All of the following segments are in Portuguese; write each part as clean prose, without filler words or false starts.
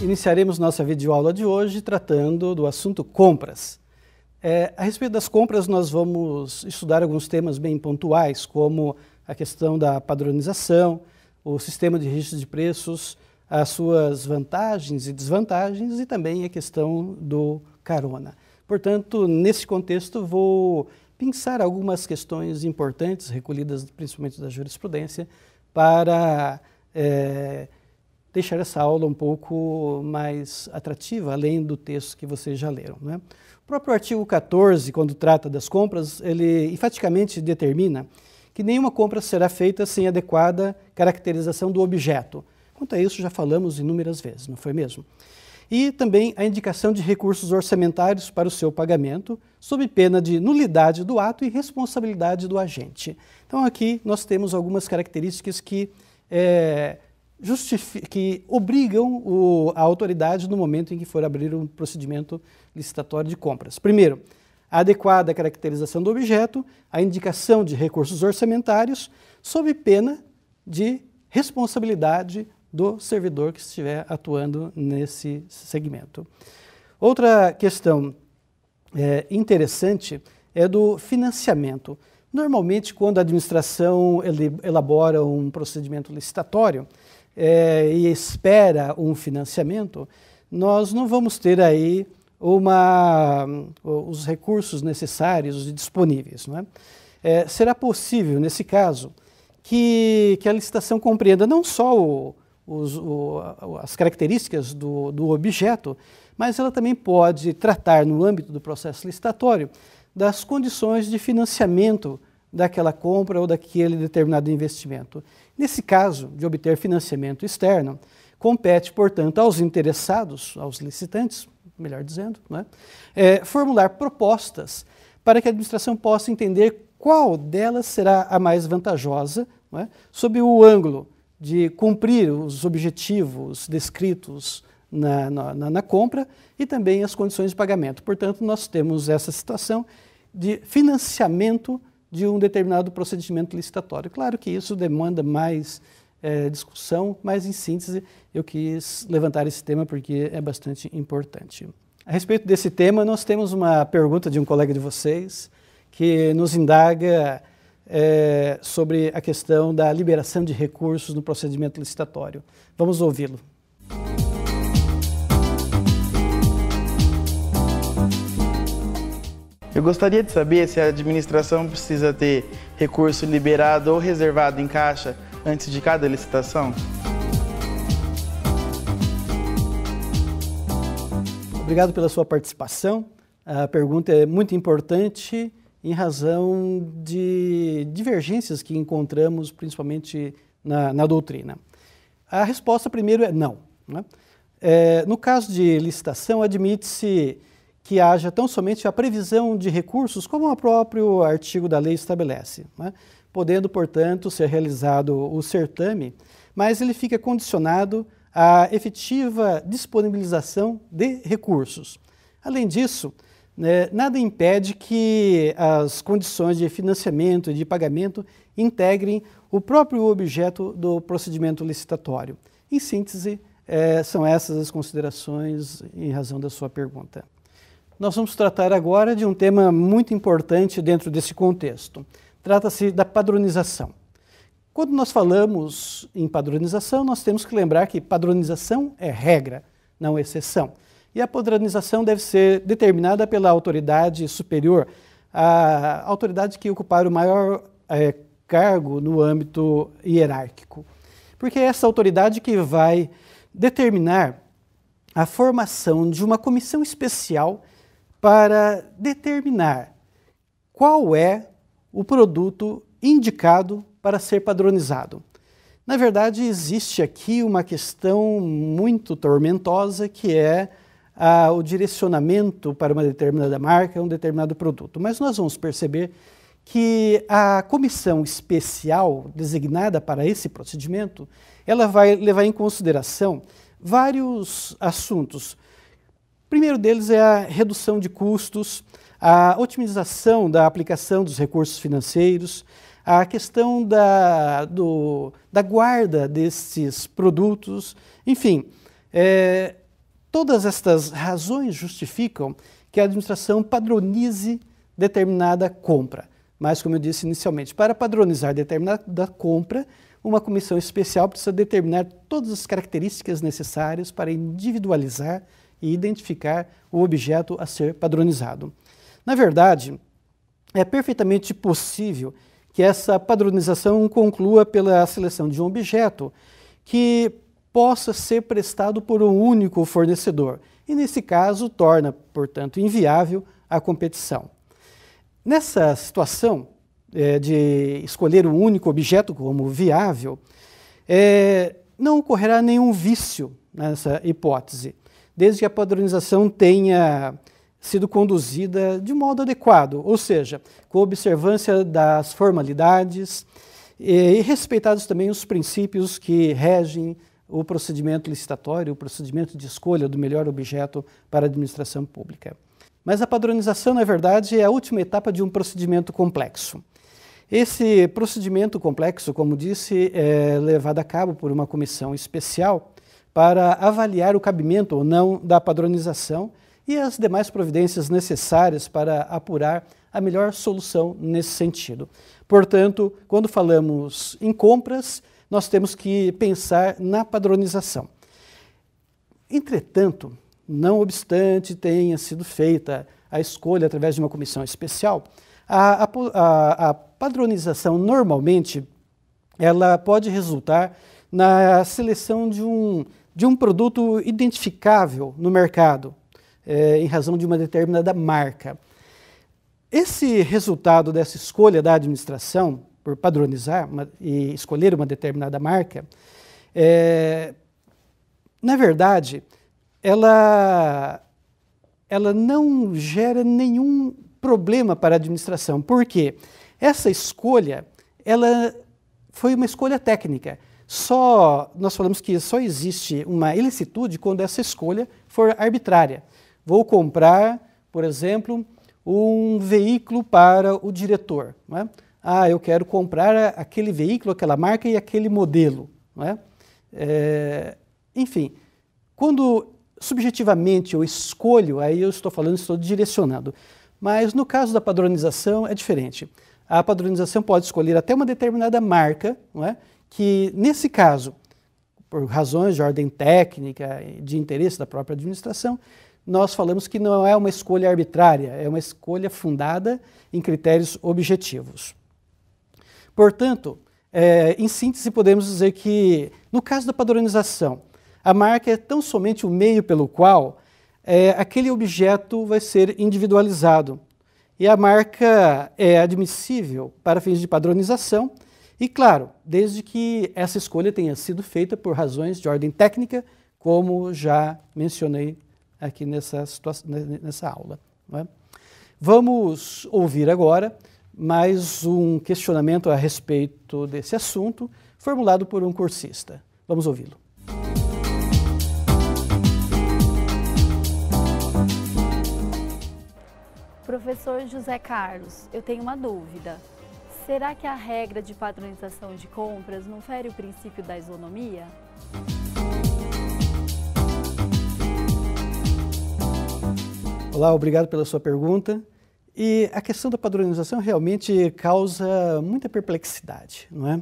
Iniciaremos nossa videoaula de hoje tratando do assunto compras. A respeito das compras, nós vamos estudar alguns temas bem pontuais, como a questão da padronização, o sistema de registro de preços, as suas vantagens e desvantagens e também a questão do carona. Portanto, nesse contexto, vou pensar algumas questões importantes, recolhidas principalmente da jurisprudência, para deixar essa aula um pouco mais atrativa, além do texto que vocês já leram, né? O próprio artigo 14, quando trata das compras, ele enfaticamente determina que nenhuma compra será feita sem adequada caracterização do objeto. Quanto a isso, já falamos inúmeras vezes, não foi mesmo? E também a indicação de recursos orçamentários para o seu pagamento, sob pena de nulidade do ato e responsabilidade do agente. Então aqui nós temos algumas características que obrigam a autoridade no momento em que for abrir um procedimento licitatório de compras. Primeiro, a adequada caracterização do objeto, a indicação de recursos orçamentários, sob pena de responsabilidade do servidor que estiver atuando nesse segmento. Outra questão interessante é do financiamento. Normalmente, quando a administração elabora um procedimento licitatório e espera um financiamento, nós não vamos ter aí os recursos necessários e disponíveis, não é? Será possível, nesse caso, que a licitação compreenda não só as características do objeto, mas ela também pode tratar, no âmbito do processo licitatório, das condições de financiamento daquela compra ou daquele determinado investimento. Nesse caso, de obter financiamento externo, compete, portanto, aos interessados, aos licitantes, melhor dizendo, né, formular propostas para que a administração possa entender qual delas será a mais vantajosa, né, sob o ângulo de cumprir os objetivos descritos na compra e também as condições de pagamento. Portanto, nós temos essa situação de financiamento de um determinado procedimento licitatório. Claro que isso demanda mais discussão, mas em síntese eu quis levantar esse tema porque é bastante importante. A respeito desse tema, nós temos uma pergunta de um colega de vocês que nos indaga sobre a questão da liberação de recursos no procedimento licitatório. Vamos ouvi-lo. Eu gostaria de saber se a administração precisa ter recurso liberado ou reservado em caixa antes de cada licitação. Obrigado pela sua participação. A pergunta é muito importante em razão de divergências que encontramos principalmente na doutrina. A resposta primeiro é não, né? No caso de licitação, admite-se que haja tão somente a previsão de recursos, como o próprio artigo da lei estabelece, né? Podendo, portanto, ser realizado o certame, mas ele fica condicionado à efetiva disponibilização de recursos. Além disso, nada impede que as condições de financiamento e de pagamento integrem o próprio objeto do procedimento licitatório. Em síntese, são essas as considerações em razão da sua pergunta. Nós vamos tratar agora de um tema muito importante dentro desse contexto. Trata-se da padronização. Quando nós falamos em padronização, nós temos que lembrar que padronização é regra, não exceção. E a padronização deve ser determinada pela autoridade superior, a autoridade que ocupar o maior cargo no âmbito hierárquico. Porque é essa autoridade que vai determinar a formação de uma comissão especial para determinar qual é o produto indicado para ser padronizado. Na verdade, existe aqui uma questão muito tormentosa que é o direcionamento para uma determinada marca, um determinado produto. Mas nós vamos perceber que a comissão especial designada para esse procedimento, ela vai levar em consideração vários assuntos. O primeiro deles é a redução de custos, a otimização da aplicação dos recursos financeiros, a questão da guarda desses produtos, enfim, todas estas razões justificam que a administração padronize determinada compra. Mas, como eu disse inicialmente, para padronizar determinada compra, uma comissão especial precisa determinar todas as características necessárias para individualizar e identificar o objeto a ser padronizado. Na verdade, é perfeitamente possível que essa padronização conclua pela seleção de um objeto que possa ser prestado por um único fornecedor, e nesse caso torna, portanto, inviável a competição. Nessa situação de escolher um único objeto como viável, não ocorrerá nenhum vício nessa hipótese, desde que a padronização tenha sido conduzida de modo adequado, ou seja, com observância das formalidades e respeitados também os princípios que regem o procedimento licitatório, o procedimento de escolha do melhor objeto para a administração pública. Mas a padronização, na verdade, é a última etapa de um procedimento complexo. Esse procedimento complexo, como disse, é levado a cabo por uma comissão especial para avaliar o cabimento ou não da padronização e as demais providências necessárias para apurar a melhor solução nesse sentido. Portanto, quando falamos em compras, nós temos que pensar na padronização. Entretanto, não obstante tenha sido feita a escolha através de uma comissão especial, a padronização normalmente ela pode resultar na seleção de um produto identificável no mercado, em razão de uma determinada marca. Esse resultado dessa escolha da administração por padronizar e escolher uma determinada marca, na verdade, ela não gera nenhum problema para a administração, porque essa escolha ela foi uma escolha técnica. Nós falamos que só existe uma ilicitude quando essa escolha for arbitrária. Vou comprar, por exemplo, um veículo para o diretor. Não é? Eu quero comprar aquele veículo, aquela marca e aquele modelo. Não é? Enfim, quando subjetivamente eu escolho, aí eu estou direcionando. Mas no caso da padronização é diferente. A padronização pode escolher até uma determinada marca, não é? Que nesse caso, por razões de ordem técnica e de interesse da própria administração, nós falamos que não é uma escolha arbitrária, é uma escolha fundada em critérios objetivos. Portanto, em síntese, podemos dizer que, no caso da padronização, a marca é tão somente o meio pelo qual aquele objeto vai ser individualizado. E a marca é admissível para fins de padronização e, claro, desde que essa escolha tenha sido feita por razões de ordem técnica, como já mencionei aqui nessa aula. Não é? Vamos ouvir agora mais um questionamento a respeito desse assunto, formulado por um cursista. Vamos ouvi-lo. Professor José Carlos, eu tenho uma dúvida. Será que a regra de padronização de compras não fere o princípio da isonomia? Olá, obrigado pela sua pergunta. E a questão da padronização realmente causa muita perplexidade, não é?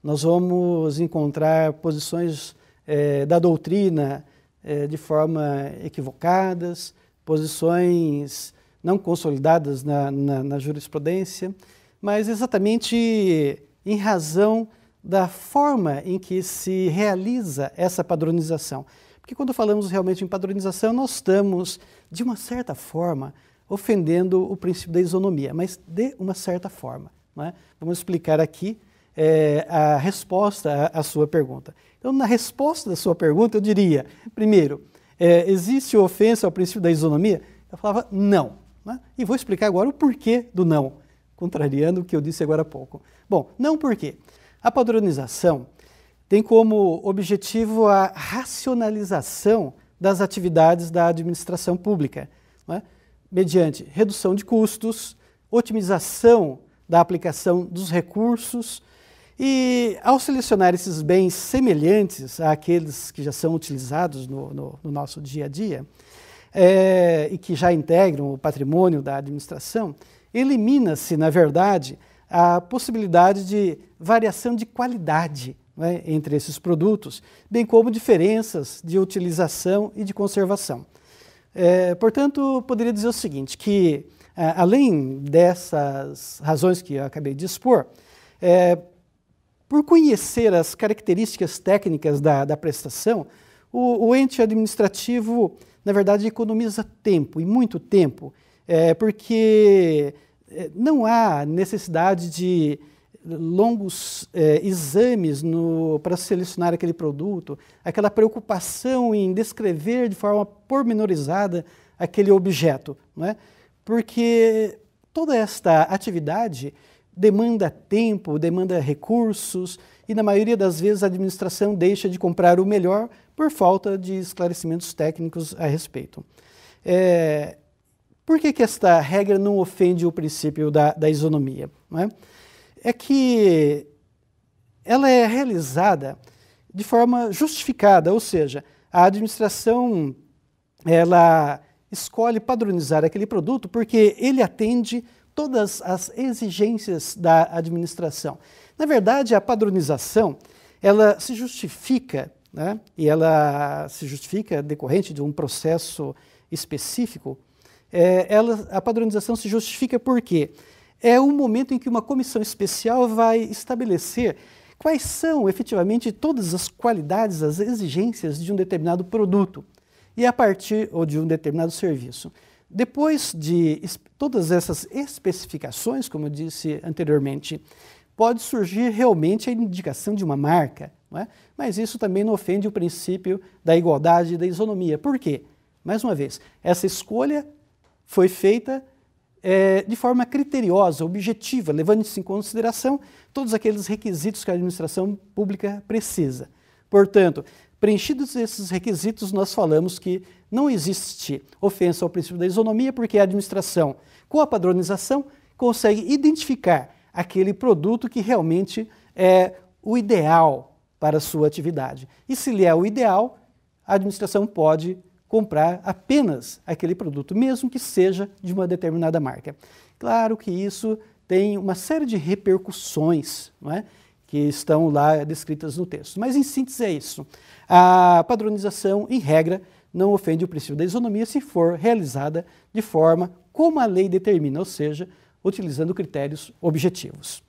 Nós vamos encontrar posições da doutrina de forma equivocadas, posições não consolidadas na jurisprudência, mas exatamente em razão da forma em que se realiza essa padronização. Porque quando falamos realmente em padronização, nós estamos, de uma certa forma, ofendendo o princípio da isonomia, mas de uma certa forma. Não é? Vamos explicar aqui a resposta à sua pergunta. Então, na resposta da sua pergunta, eu diria, primeiro, existe ofensa ao princípio da isonomia? Eu falava não. Né? E vou explicar agora o porquê do não, contrariando o que eu disse agora há pouco. Bom, não por quê? A padronização tem como objetivo a racionalização das atividades da administração pública, né? Mediante redução de custos, otimização da aplicação dos recursos E ao selecionar esses bens semelhantes àqueles que já são utilizados no nosso dia a dia, e que já integram o patrimônio da administração, elimina-se, na verdade, a possibilidade de variação de qualidade, né, entre esses produtos, bem como diferenças de utilização e de conservação. Portanto, poderia dizer o seguinte, que além dessas razões que eu acabei de expor, por conhecer as características técnicas da prestação, o ente administrativo, na verdade, economiza tempo, e muito tempo, porque não há necessidade de longos exames para selecionar aquele produto, aquela preocupação em descrever de forma pormenorizada aquele objeto, não é? Porque toda esta atividade demanda tempo, demanda recursos e, na maioria das vezes, a administração deixa de comprar o melhor por falta de esclarecimentos técnicos a respeito. Por que esta regra não ofende o princípio da isonomia? Não é? É que ela é realizada de forma justificada, ou seja, a administração ela escolhe padronizar aquele produto porque ele atende todas as exigências da administração. Na verdade, a padronização ela se justifica, né? E ela se justifica decorrente de um processo específico. A padronização se justifica porque é o momento em que uma comissão especial vai estabelecer quais são efetivamente todas as qualidades, as exigências de um determinado produto e a partir ou de um determinado serviço. Depois de todas essas especificações, como eu disse anteriormente, pode surgir realmente a indicação de uma marca, não é? Mas isso também não ofende o princípio da igualdade e da isonomia. Por quê? Mais uma vez, essa escolha foi feita de forma criteriosa, objetiva, levando-se em consideração todos aqueles requisitos que a administração pública precisa. Portanto, preenchidos esses requisitos, nós falamos que não existe ofensa ao princípio da isonomia, porque a administração, com a padronização, consegue identificar aquele produto que realmente é o ideal para a sua atividade. E se lhe é o ideal, a administração pode comprar apenas aquele produto, mesmo que seja de uma determinada marca. Claro que isso tem uma série de repercussões, não é? Que estão lá descritas no texto. Mas, em síntese, é isso. A padronização, em regra, não ofende o princípio da isonomia se for realizada de forma como a lei determina, ou seja, utilizando critérios objetivos.